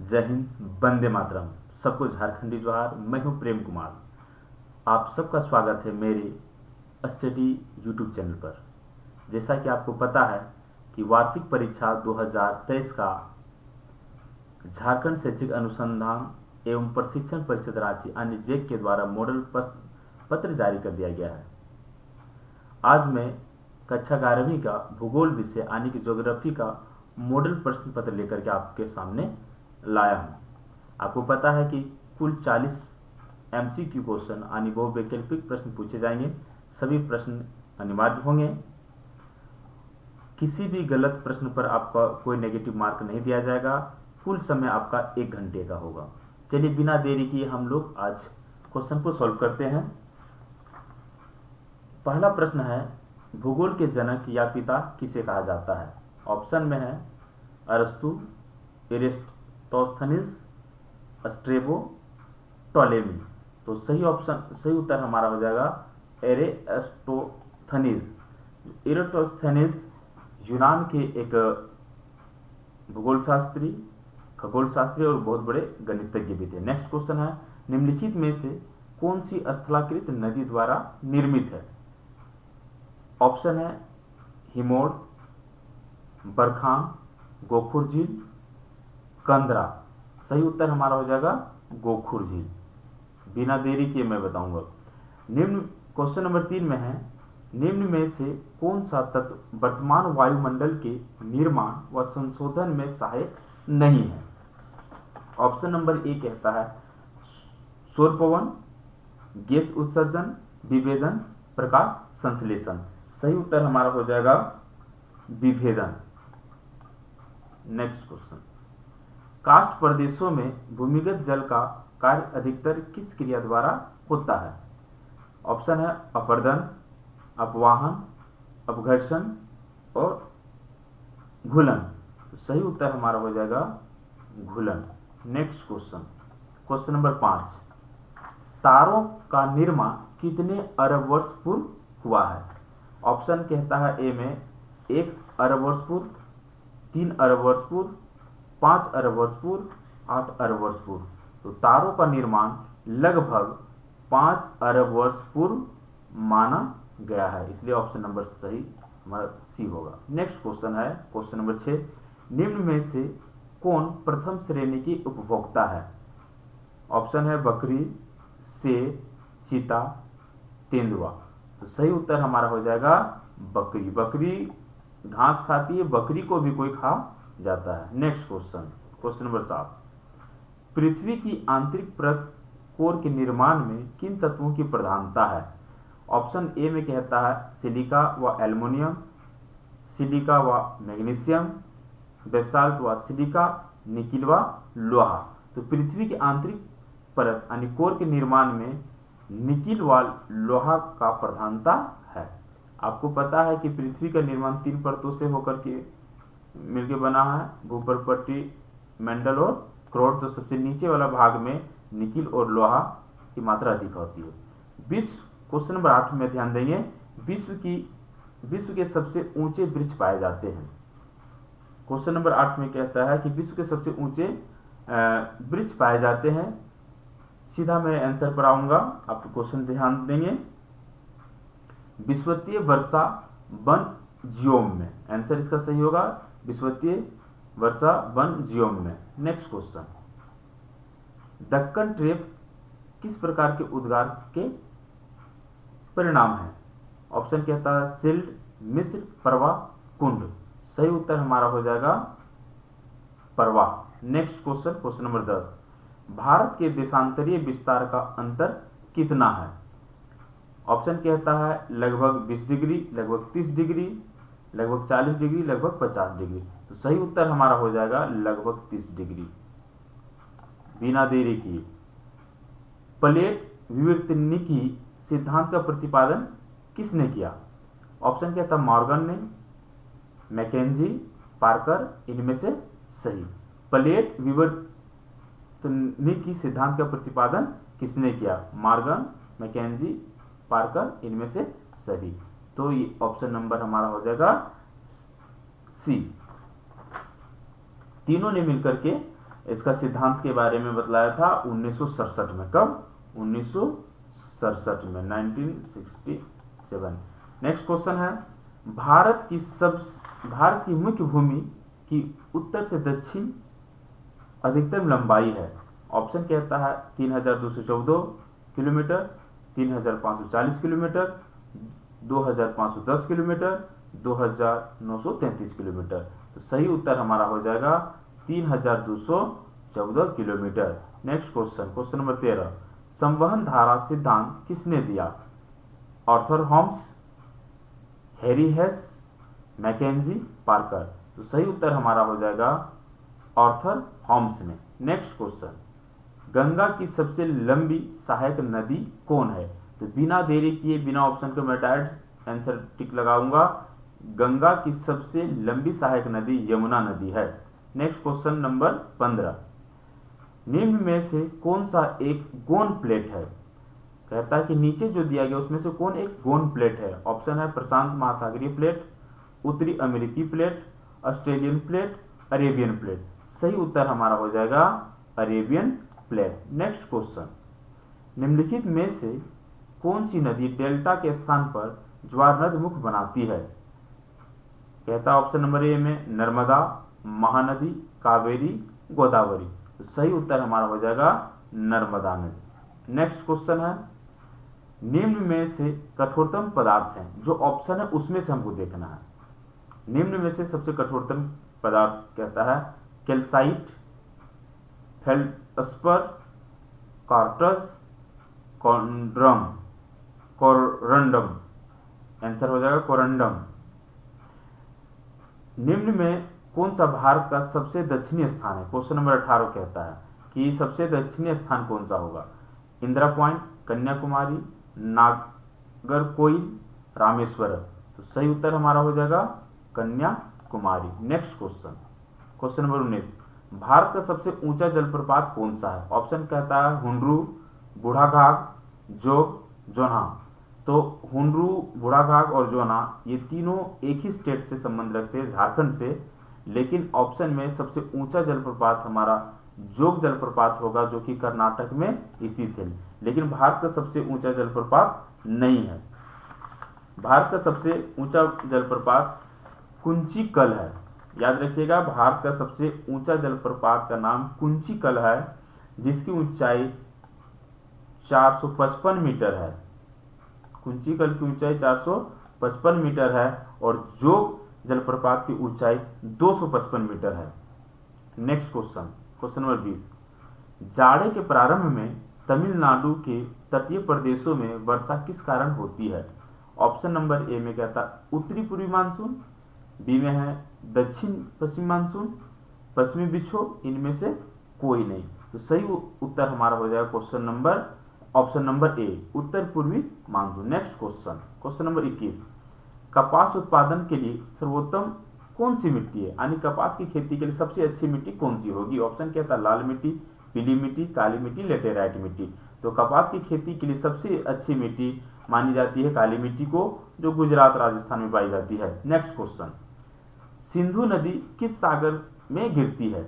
जय हिंद, वंदे मातरम। सबको झारखंडी जोहार। मैं हूं प्रेम कुमार। आप सबका स्वागत है मेरे स्टडी यूट्यूब चैनल पर। जैसा कि आपको पता है कि वार्षिक परीक्षा 2023 का झारखंड शैक्षिक अनुसंधान एवं प्रशिक्षण परिषद रांची यानी जेक के द्वारा मॉडल पत्र जारी कर दिया गया है। आज मैं कक्षा 11वीं का भूगोल विषय यानी कि ज्योग्राफी का मॉडल प्रश्न पत्र लेकर के आपके सामने लाया हूं। आपको पता है कि कुल 40 MCQ क्वेश्चन यानी बहु वैकल्पिक प्रश्न पूछे जाएंगे। सभी प्रश्न अनिवार्य होंगे। किसी भी गलत प्रश्न पर आपका कोई नेगेटिव मार्क नहीं दिया जाएगा। कुल समय आपका 1 घंटे का होगा। चलिए बिना देरी किए हम लोग आज क्वेश्चन को सॉल्व करते हैं। पहला प्रश्न है, भूगोल के जनक या पिता किसे कहा जाता है? ऑप्शन में है अरस्तु, एरिस्टोस्थनीज, स्ट्रेबो, टॉलेमी। तो सही उत्तर हमारा हो जाएगा एरिस्टोस्थनीज। एरिस्टोस्थनीज यूनान के एक भूगोल शास्त्री, खगोल शास्त्री और बहुत बड़े गणितज्ञ भी थे। नेक्स्ट क्वेश्चन है, निम्नलिखित में से कौन सी स्थलाकृत नदी द्वारा निर्मित है? ऑप्शन है हिमोर, बरखान, गोखुर झील, कंदरा। सही उत्तर हमारा हो जाएगा गोखुर झील। बिना देरी किए मैं बताऊंगा। निम्न क्वेश्चन नंबर 3 में है, निम्न में से कौन सा तत्व वर्तमान वायुमंडल के निर्माण व संशोधन में सहायक नहीं है? ऑप्शन नंबर ए कहता है सौर पवन, गैस उत्सर्जन, विभेदन, प्रकाश संश्लेषण। सही उत्तर हमारा हो जाएगा विभेदन। नेक्स्ट क्वेश्चन, कास्ट प्रदेशों में भूमिगत जल का कार्य अधिकतर किस क्रिया द्वारा होता है? ऑप्शन है अपरदन, अपवाहन, अपघर्षण और घुलन। तो सही उत्तर हमारा हो जाएगा घुलन। नेक्स्ट क्वेश्चन, क्वेश्चन नंबर 5, तारों का निर्माण कितने अरब वर्ष पूर्व हुआ है? ऑप्शन कहता है ए में 1 अरब वर्ष पूर्व, 3 अरब वर्ष पूर्व, 5 अरब वर्ष पूर्व, 8 अरब वर्ष पूर्व। तो तारों का निर्माण लगभग 5 अरब वर्ष पूर्व माना गया है, इसलिए ऑप्शन नंबर सही हमारा सी होगा। नेक्स्ट क्वेश्चन है क्वेश्चन नंबर 6, निम्न में से कौन प्रथम श्रेणी की उपभोक्ता है? ऑप्शन है बकरी, शेर, चीता, तेंदुआ। तो सही उत्तर हमारा हो जाएगा बकरी। बकरी घास खाती है, बकरी को भी कोई खा जाता है। नेक्स्ट क्वेश्चन, क्वेश्चन नंबर 7, पृथ्वी की आंतरिक परत कोर के निर्माण में किन तत्वों की प्रधानता है? ऑप्शन ए में कहता है सिलिका व एल्युमिनियम, सिलिका व मैग्नीशियम, बेसाल्ट व सिलिका, निकिल व लोहा। तो पृथ्वी की आंतरिक परत यानी कोर के निर्माण में निकिल व लोहा का प्रधानता है। आपको पता है कि पृथ्वी का निर्माण 3 परतों से होकर के मिलकर बना है, भूपर्पट्टी, मंडल और क्रोड। तो सबसे नीचे वाला भाग में निकिल और लोहा की मात्रा अधिक होती है। क्वेश्चन नंबर 8 में ध्यान देंगे, विश्व के सबसे ऊंचे वृक्ष पाए जाते हैं। क्वेश्चन नंबर 8 में कहता है कि विश्व के सबसे ऊंचे वृक्ष पाए जाते हैं। सीधा मैं आंसर पर आऊंगा, आप क्वेश्चन ध्यान देंगे। विषुवतीय वर्षा वन जियोम में, आंसर इसका सही होगा विषुवतीय वर्षा वन जियोम में। नेक्स्ट क्वेश्चन, दक्कन ट्रेप किस प्रकार के उद्गार के परिणाम है? ऑप्शन कहता है सिल्ड, मिस्र, परवा, कुंड। सही उत्तर हमारा हो जाएगा परवा। Next question, question number 10, Bharat के देशांतरीय विस्तार का अंतर कितना है? ऑप्शन कहता है लगभग 20 डिग्री, लगभग 30 डिग्री, लगभग 40 डिग्री, लगभग 50 डिग्री। तो सही उत्तर हमारा हो जाएगा लगभग 30 डिग्री। बिना देरी किए, प्लेट विवर्तनिकी सिद्धांत का प्रतिपादन किसने किया? ऑप्शन कहता मॉर्गन ने, मैकेंजी, पार्कर, इनमें से सही। प्लेट विवर्तनिकी सिद्धांत का प्रतिपादन किसने किया? मॉर्गन, मैकेंजी, पार्कर, इनमें से सही। तो ये ऑप्शन नंबर हमारा हो जाएगा सी। तीनों ने मिलकर के इसका सिद्धांत के बारे में बतलाया था 1967 में। कब? 1967 में, 1967। नेक्स्ट क्वेश्चन है, भारत की मुख्य भूमि की उत्तर से दक्षिण अधिकतम लंबाई है। ऑप्शन कहता है 3214 किलोमीटर, 3540 किलोमीटर, 2510 किलोमीटर, 2933 किलोमीटर। तो सही उत्तर हमारा हो जाएगा 3214 kilometre. Next question, question number 13, संवहन धारा सिद्धांत किसने दिया? Arthur Holmes, Harry Hess, McKenzie, Parker. तो सही उत्तर हमारा हो जाएगा आर्थर होम्स ने। नेक्स्ट क्वेश्चन, गंगा की सबसे लंबी सहायक नदी कौन है? तो बिना देरी किए, बिना ऑप्शन के मैं डायरेक्ट आंसर टिक लगाऊंगा। गंगा की सबसे लंबी सहायक नदी यमुना नदी है। नेक्स्ट क्वेश्चन नंबर 15, निम्न में से कौन सा एक गोन प्लेट है? कहता है कि नीचे जो दिया गया उसमें से कौन एक गोन प्लेट है? ऑप्शन है प्रशांत महासागरीय प्लेट, उत्तरी अमेरिकी plate, Australian plate, Arabian plate. सही उत्तर हमारा हो जाएगा अरेबियन प्लेट। नेक्स्ट क्वेश्चन, निम्नलिखित में से कौन सी नदी डेल्टा के स्थान पर ज्वार नद मुख बनाती है? कहता है ऑप्शन नंबर ए में नर्मदा, महानदी, कावेरी, गोदावरी। तो सही उत्तर हमारा हो जाएगा नर्मदा नदी। नेक्स्ट क्वेश्चन है, निम्न में से कठोरतम पदार्थ है, जो ऑप्शन है उसमें से हमको देखना है। निम्न में से सबसे कठोरतम पदार्थ कहता है कैल्साइट, फेल्डस्पर, कार्टस, कोरंडम। आंसर हो जाएगा कोरंडम। निम्न में कौन सा भारत का सबसे दक्षिणी स्थान है? क्वेश्चन नंबर 18 कहता है कि सबसे दक्षिणी स्थान कौन सा होगा? इंदिरा पॉइंट, कन्याकुमारी, नागरकोइल, रामेश्वरम। तो सही उत्तर हमारा हो जाएगा Kanyakumari. Next question, question number 19, Bharat का सबसे ऊंचा जलप्रपात कौन सा है? ऑप्शन कहता है हुंड्रू, बूढ़ाघाघ, जोग, जोन्हा। तो हुंड्रू, बूढ़ाघाघ और जोन्हा ये तीनों एक ही स्टेट से संबंध रखते हैं, झारखंड से। लेकिन ऑप्शन में सबसे ऊंचा जलप्रपात हमारा जोग जलप्रपात होगा, जो कि कर्नाटक में स्थित है। लेकिन भारत का सबसे ऊंचा जलप्रपात नहीं है। भारत का सबसे ऊंचा जलप्रपात कुंचिकल है। याद रखिएगा, भारत का सबसे ऊंचा जलप्रपात का नाम कुंचिकल है, जिसकी ऊंचाई 455 मीटर है। कुंचिकल की ऊंचाई 455 मीटर है और जोग जलप्रपात की ऊंचाई 255 मीटर है। नेक्स्ट क्वेश्चन, क्वेश्चन नंबर 20, जाड़े के प्रारंभ में तमिलनाडु के तटीय प्रदेशों में वर्षा किस कारण होती है? ऑप्शन नंबर ए में कहता उत्तरी पूर्वी मानसून, बी में है दक्षिण पश्चिमी मानसून, पश्चिमी विक्षोभ, इनमें से कोई नहीं। तो सही उत्तर हमारा हो जाएगा question number option number A, उत्तर पूर्वी मानसून। नेक्स्ट क्वेश्चन, क्वेश्चन नंबर 21, कपास उत्पादन के लिए सर्वोत्तम कौन सी मिट्टी है? यानी कपास की खेती के लिए सबसे अच्छी मिट्टी कौन सी होगी? ऑप्शन कहता है लाल मिट्टी, पीली मिट्टी, काली मिट्टी, लेटेराइट मिट्टी। तो कपास की खेती के लिए सबसे अच्छी मिट्टी मानी जाती है काली मिट्टी को, जो गुजरात राजस्थान में पाई जाती है। नेक्स्ट क्वेश्चन, सिंधु नदी किस सागर में गिरती है?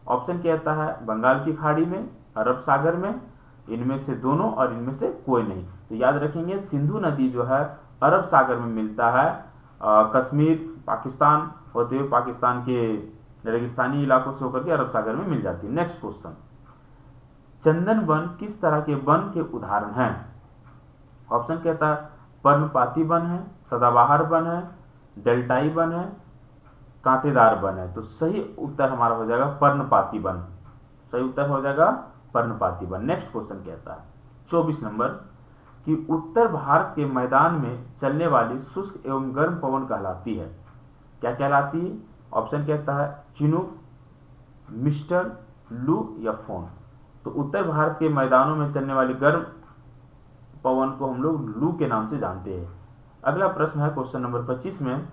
ऑप्शन कहता है बंगाल की खाड़ी में, अरब सागर में, इनमें से दोनों और इनमें से कोई नहीं। तो याद रखेंगे सिंधु नदी जो है अरब सागर में मिलता है, कश्मीर पाकिस्तान होते हुए पाकिस्तान के रेगिस्तानी इलाकों से होकर के अरब सागर में मिल जाती है। नेक्स्ट क्वेश्चन, चंदन वन किस तरह के वन के उदाहरण हैं? ऑप्शन कहता है पर्णपाती वन है, सदाबहार वन है, डेल्टाई वन है, कांटेदार वन है। तो सही उत्तर हमारा हो जाएगा पर्णपाती वन। सही उत्तर हो जाएगा पर्णपाती वन। नेक्स्ट क्वेश्चन कहता है 24 नंबर कि उत्तर भारत के मैदान में चलने वाली शुष्क एवं गर्म पवन कहलाती है। क्या कहलाती है? ऑप्शन कहता है चिनूक, मिस्टर, लू या फोन। तो उत्तर भारत के मैदानों में चलने वाली गर्म पवन को हम लोग लू के नाम से जानते हैं। अगला प्रश्न है क्वेश्चन नंबर 25 में,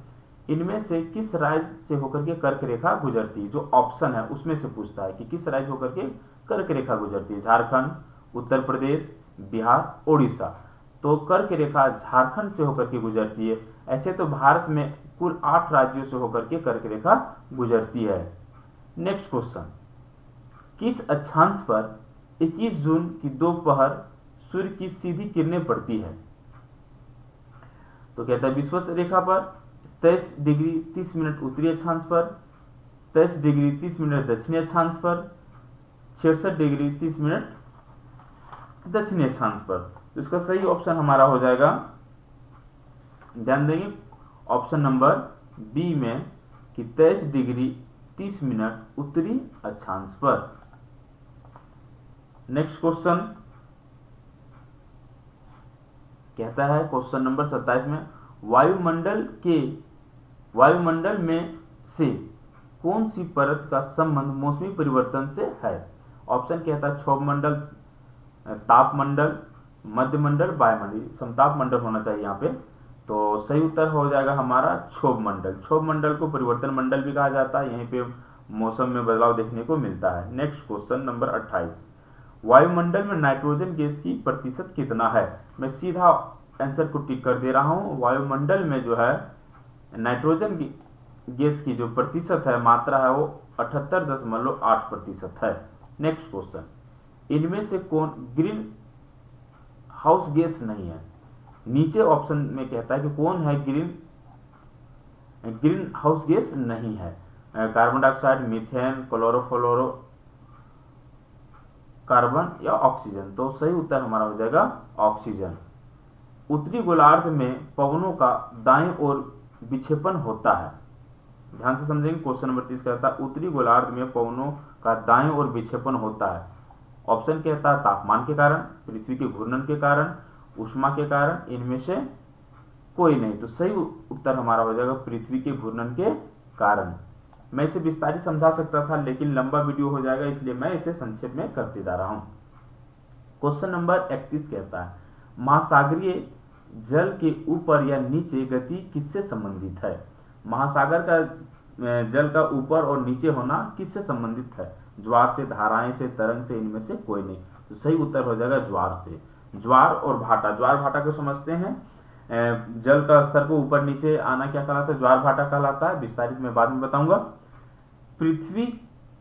इनमें से किस राज्य से होकर के कर्क रेखा गुजरती है? जो ऑप्शन है उसमें से पूछता है कि किस राज्य होकर के कर्क रेखा गुजरती है। झारखंड, उत्तर प्रदेश, बिहार, उड़ीसा। तो कर्क रेखा झारखंड से होकर के गुजरती है। ऐसे तो भारत में कुल 8 राज्यों से होकर के कर्क रेखा गुजरती है। नेक्स्ट क्वेश्चन, किस अक्षांश पर 21 जून की दोपहर सूर्य की सीधी किरणें पड़ती है? तो कहता है विषुवत रेखा पर 23 डिग्री 30 मिनट उत्तरी अक्षांश पर, 23 डिग्री 30 मिनट दक्षिणी अक्षांश पर, 66 डिग्री 30 मिनट दक्षिणी अक्षांश पर। तो इसका सही ऑप्शन हमारा हो जाएगा, ध्यान देंगे, ऑप्शन नंबर बी में कि 23 डिग्री 30 मिनट उत्तरी अक्षांश पर। नेक्स्ट क्वेश्चन कहता है क्वेश्चन नंबर 27 में वायुमंडल में से कौन सी परत का संबंध मौसमी परिवर्तन से है? ऑप्शन कहता है क्षोभ मंडल, तापमंडल, मध्यमंडल, वायुमंडल। समताप मंडल होना चाहिए यहाँ पे। तो सही उत्तर हो जाएगा हमारा क्षोभ मंडल। क्षोभ मंडल को परिवर्तन मंडल भी कहा जाता है, यहीं पे मौसम में बदलाव देखने को मिलता है। नेक्स्ट क्वेश्चन नंबर 28, वायुमंडल में नाइट्रोजन गैस की प्रतिशत कितना है? मैं सीधा आंसर को टिक कर दे रहा हूं। वायुमंडल में जो है नाइट्रोजन गैस की जो प्रतिशत है, मात्रा है, वो 78.8% है। नेक्स्ट क्वेश्चन, इनमें से कौन ग्रीन हाउस गैस नहीं है? नीचे ऑप्शन में कहता है कि कौन है ग्रीन हाउस गैस नहीं है? Carbon dioxide, methane, chlorofluoro carbon या ऑक्सीजन। तो सही उत्तर हमारा हो जाएगा ऑक्सीजन। उत्तरी गोलार्ध में पवनों का दाएं ओर विक्षेपण होता है। ध्यान से समझेंगे, क्वेश्चन नंबर 30 कहता है उत्तरी गोलार्ध में पवनों का दाएं ओर विक्षेपण होता है। ऑप्शन कहता है तापमान के कारण, पृथ्वी के घूर्णन के कारण, ऊष्मा के कारण, इनमें से कोई नहीं। तो सही उत्तर हमारा हो जाएगा पृथ्वी के घूर्णन के कारण। मैं इसे विस्तारित समझा सकता था, लेकिन लंबा वीडियो हो जाएगा, इसलिए मैं इसे संक्षेप में करते जा रहा हूं। क्वेश्चन नंबर 31 कहता है महासागरीय जल के ऊपर या नीचे गति किससे संबंधित है? महासागर का जल का ऊपर और नीचे होना किससे संबंधित है? ज्वार से, धाराएं से, तरंग से, इनमें से कोई नहीं। तो सही उत्तर हो जाएगा ज्वार से। ज्वार और भाटा, ज्वार भाटा को समझते हैं, जल का स्तर को ऊपर नीचे आना क्या कहलाता है? ज्वार भाटा कहलाता है। विस्तारित में बाद में बताऊंगा। पृथ्वी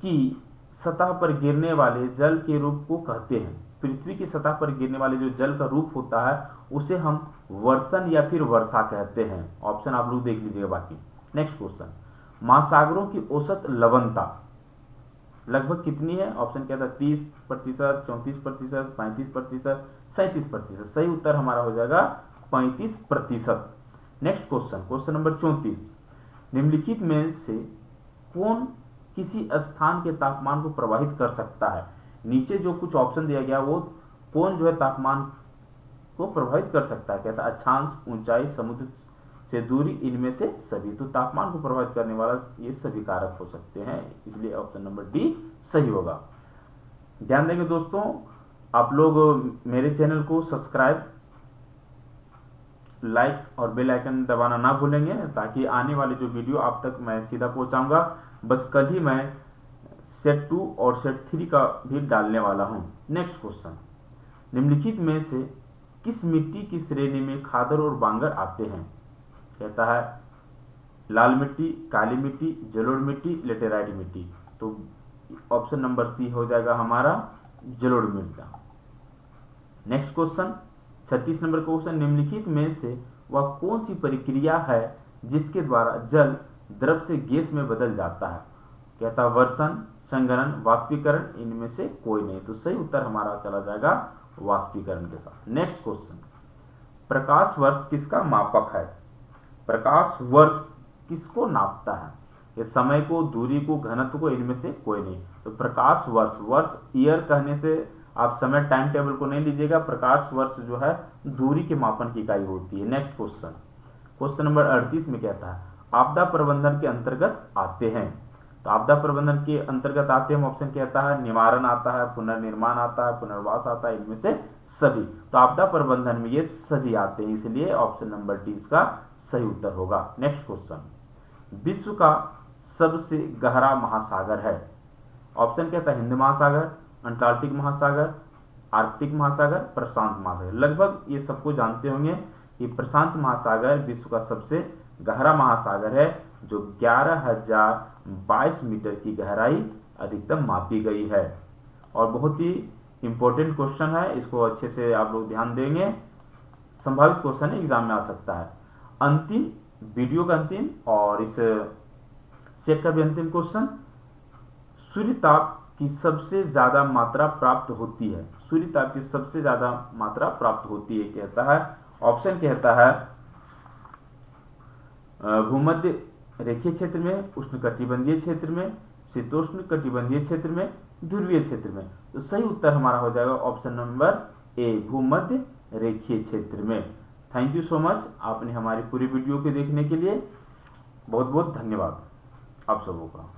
की सतह पर गिरने वाले जल के रूप को कहते हैं। पृथ्वी की सतह पर गिरने वाले जो जल का रूप होता है उसे हम वर्षण या फिर वर्षा कहते हैं। ऑप्शन आप लोग देख लीजिएगा बाकी। नेक्स्ट क्वेश्चन, महासागरों की औसत लवणता लगभग कितनी है? ऑप्शन कहता है 30%, 34%, 35%, 37%। सही उत्तर हमारा हो जाएगा 35%। नेक्स्ट क्वेश्चन, क्वेश्चन नंबर 34, निम्नलिखित में से कौन किसी स्थान के तापमान को प्रभावित कर सकता है? नीचे जो कुछ ऑप्शन दिया गया वो कौन जो है तापमान को प्रभावित कर सकता है? कहता है अक्षांश, ऊंचाई, समुद्र से दूरी, इनमें से सभी। तो तापमान को प्रभावित करने वाला ये सभी कारक हो सकते हैं, इसलिए ऑप्शन नंबर डी सही होगा। ध्यान देंगे दोस्तों, आप लोग मेरे चैनल को सब्सक्राइब, लाइक और बेल आइकन दबाना ना भूलेंगे, ताकि आने वाले जो वीडियो आप तक मैं सीधा पहुंचाऊंगा। बस कल ही मैं सेट 2 और सेट 3 का भी डालने वाला हूं। नेक्स्ट क्वेश्चन, निम्नलिखित में से किस मिट्टी की श्रेणी में खादर और बांगर आते हैं? कहता है लाल मिट्टी, काली मिट्टी, जलोढ़ मिट्टी, लेटेराइट मिट्टी। तो ऑप्शन नंबर सी हो जाएगा हमारा जलोढ़ मिट्टी। नेक्स्ट क्वेश्चन, 36 नंबर क्वेश्चन, निम्नलिखित में से वह कौन सी प्रक्रिया है जिसके द्वारा जल द्रव से गैस में बदल जाता है? कहता है वर्षण, संघनन, वाष्पीकरण, इनमें से कोई नहीं। तो सही उत्तर हमारा चला जाएगा वाष्पीकरण के साथ। नेक्स्ट क्वेश्चन, प्रकाश वर्ष किसका मापक है? प्रकाश वर्ष किसको नापता है? ये समय को, दूरी को, घनत्व को, इनमें से कोई नहीं। तो प्रकाश वर्ष, वर्ष ईयर कहने से आप समय टाइम टेबल को नहीं लीजिएगा। प्रकाश वर्ष जो है दूरी के मापन की इकाई होती है। नेक्स्ट क्वेश्चन, क्वेश्चन नंबर 38 में कहता है आपदा प्रबंधन के अंतर्गत आते हैं। तो आपदा प्रबंधन के अंतर्गत आते हैं, ऑप्शन कहता है निवारण आता है, पुनर्निर्माण आता है, पुनर्वास आता है, इनमें से सभी। तो आपदा प्रबंधन में ये सभी आते हैं, इसलिए ऑप्शन नंबर डी इसका सही उत्तर होगा। नेक्स्ट क्वेश्चन, विश्व का सबसे गहरा महासागर है? ऑप्शन कहता है हिंद महासागर, अंटार्कटिक महासागर, आर्कटिक महासागर, प्रशांत महासागर। लगभग ये सबको जानते होंगे कि प्रशांत महासागर विश्व का सबसे गहरा महासागर है, जो 11,022 मीटर की गहराई अधिकतम मापी गई है। और बहुत ही इम्पोर्टेंट क्वेश्चन है, इसको अच्छे से आप लोग ध्यान देंगे, संभावित क्वेश्चन एग्जाम में आ सकता है। अंतिम वीडियो का अंतिम और इस सेट का भी अंतिम क्वेश्चन, सूर्य ताप की सबसे ज्यादा मात्रा प्राप्त होती है, सूर्य ताप की सबसे ज्यादा मात्रा प्राप्त होती है, कहता है ऑप्शन कहता है भूमध्य रेखीय क्षेत्र में, उष्णकटिबंधीय क्षेत्र में, शीतोष्ण कटिबंधीय क्षेत्र में, ध्रुवीय क्षेत्र में। तो सही उत्तर हमारा हो जाएगा ऑप्शन नंबर ए, भूमध्य रेखीय क्षेत्र में। थैंक यू सो मच, आपने हमारी पूरी वीडियो को देखने के लिए बहुत बहुत धन्यवाद आप सबों का।